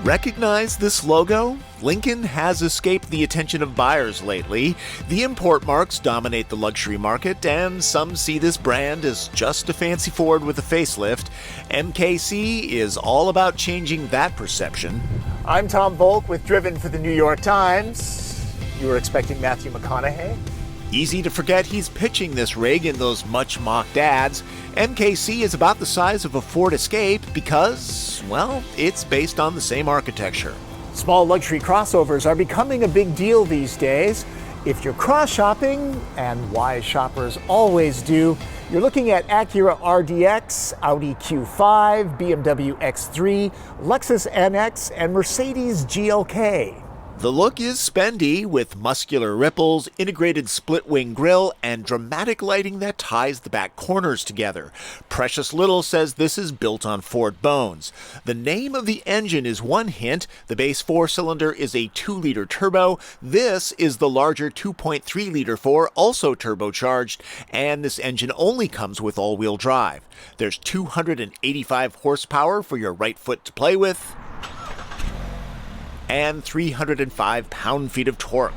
Recognize this logo? Lincoln has escaped the attention of buyers lately. The import marks dominate the luxury market, and some see this brand as just a fancy Ford with a facelift. MKC is all about changing that perception. I'm Tom Voelk with Driven for the New York Times. You were expecting Matthew McConaughey? Easy to forget he's pitching this rig in those much-mocked ads. MKC is about the size of a Ford Escape because, well, it's based on the same architecture. Small luxury crossovers are becoming a big deal these days. If you're cross-shopping, and wise shoppers always do, you're looking at Acura RDX, Audi Q5, BMW X3, Lexus NX, and Mercedes GLK. The look is spendy, with muscular ripples, integrated split-wing grille, and dramatic lighting that ties the back corners together. Precious Little says this is built on Ford bones. The name of the engine is one hint. The base 4-cylinder is a 2-liter turbo. This is the larger 2.3-liter 4, also turbocharged, and this engine only comes with all-wheel drive. There's 285 horsepower for your right foot to play with, and 305 pound-feet of torque.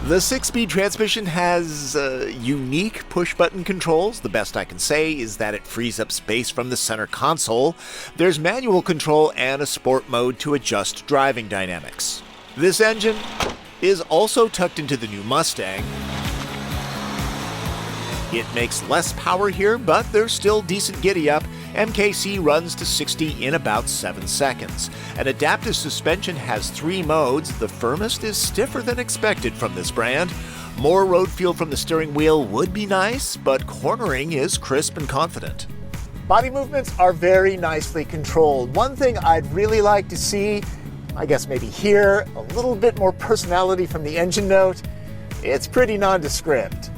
The 6-speed transmission has unique push-button controls. The best I can say is that it frees up space from the center console. There's manual control and a sport mode to adjust driving dynamics. This engine is also tucked into the new Mustang. It makes less power here, but there's still decent giddy-up. MKC runs to 60 in about 7 seconds. An adaptive suspension has 3 modes. The firmest is stiffer than expected from this brand. More road feel from the steering wheel would be nice, but cornering is crisp and confident. Body movements are very nicely controlled. One thing I'd really like to see, I guess maybe here, a little bit more personality from the engine note. It's pretty nondescript.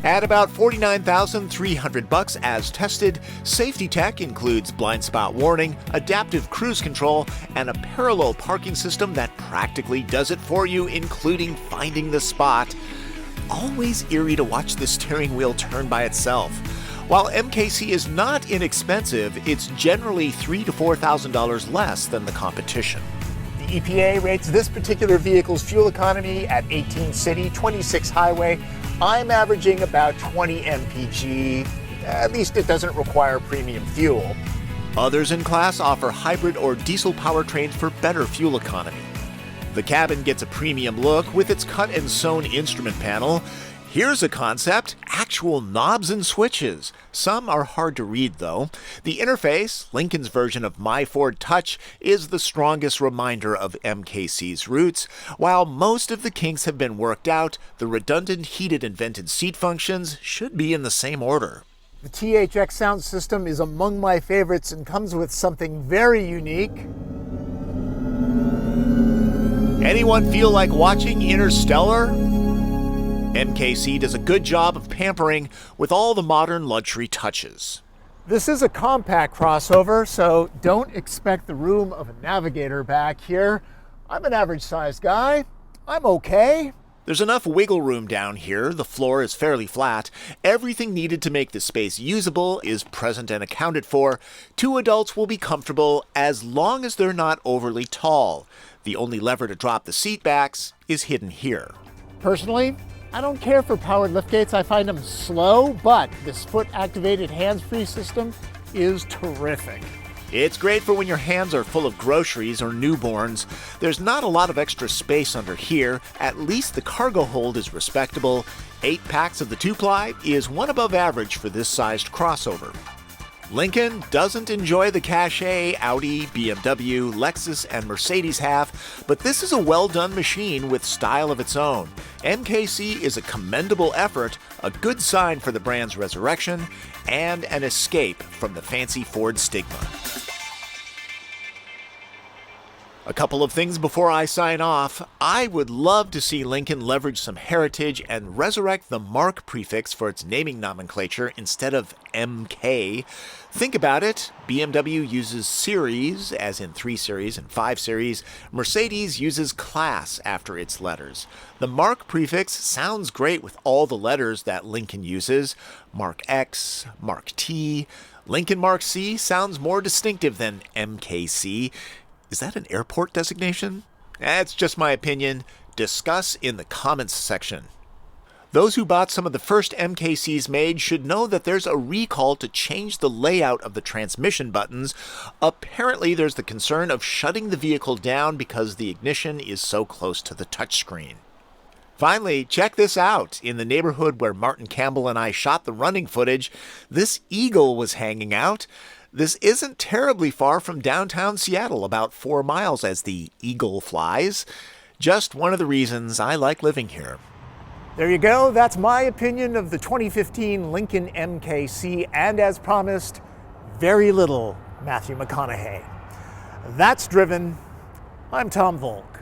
At about $49,300 as tested, safety tech includes blind spot warning, adaptive cruise control, and a parallel parking system that practically does it for you, including finding the spot. Always eerie to watch the steering wheel turn by itself. While MKC is not inexpensive, it's generally $3,000 to $4,000 less than the competition. The EPA rates this particular vehicle's fuel economy at 18 city, 26 highway. I'm averaging about 20 mpg. At least it doesn't require premium fuel. Others in class offer hybrid or diesel powertrains for better fuel economy. The cabin gets a premium look with its cut and sewn instrument panel. Here's a concept: actual knobs and switches. Some are hard to read, though. The interface, Lincoln's version of My Ford Touch, is the strongest reminder of MKC's roots. While most of the kinks have been worked out, the redundant heated and vented seat functions should be in the same order. The THX sound system is among my favorites and comes with something very unique. Anyone feel like watching Interstellar? MKC does a good job of pampering with all the modern luxury touches. This is a compact crossover, so don't expect the room of a Navigator back here. I'm an average-sized guy. I'm okay. There's enough wiggle room down here. The floor is fairly flat. Everything needed to make the space usable is present and accounted for. 2 adults will be comfortable as long as they're not overly tall. The only lever to drop the seat backs is hidden here. Personally, I don't care for powered liftgates. I find them slow, but this foot-activated hands-free system is terrific. It's great for when your hands are full of groceries or newborns. There's not a lot of extra space under here. At least the cargo hold is respectable. 8 packs of the 2-ply is one above average for this sized crossover. Lincoln doesn't enjoy the cachet Audi, BMW, Lexus, and Mercedes have, but this is a well-done machine with style of its own. MKC is a commendable effort, a good sign for the brand's resurrection, and an escape from the fancy Ford stigma. A couple of things before I sign off. I would love to see Lincoln leverage some heritage and resurrect the Mark prefix for its naming nomenclature instead of MK. Think about it. BMW uses series, as in 3 Series and 5 Series. Mercedes uses class after its letters. The Mark prefix sounds great with all the letters that Lincoln uses. Mark X, Mark T. Lincoln Mark C sounds more distinctive than MKC. Is that an airport designation? That's just my opinion. Discuss in the comments section. Those who bought some of the first MKCs made should know that there's a recall to change the layout of the transmission buttons. Apparently, there's the concern of shutting the vehicle down because the ignition is so close to the touchscreen. Finally, check this out. In the neighborhood where Martin Campbell and I shot the running footage, this eagle was hanging out. This isn't terribly far from downtown Seattle, about 4 miles as the eagle flies. Just one of the reasons I like living here. There you go. That's my opinion of the 2015 Lincoln MKC, and as promised, very little Matthew McConaughey. That's Driven. I'm Tom Voelk.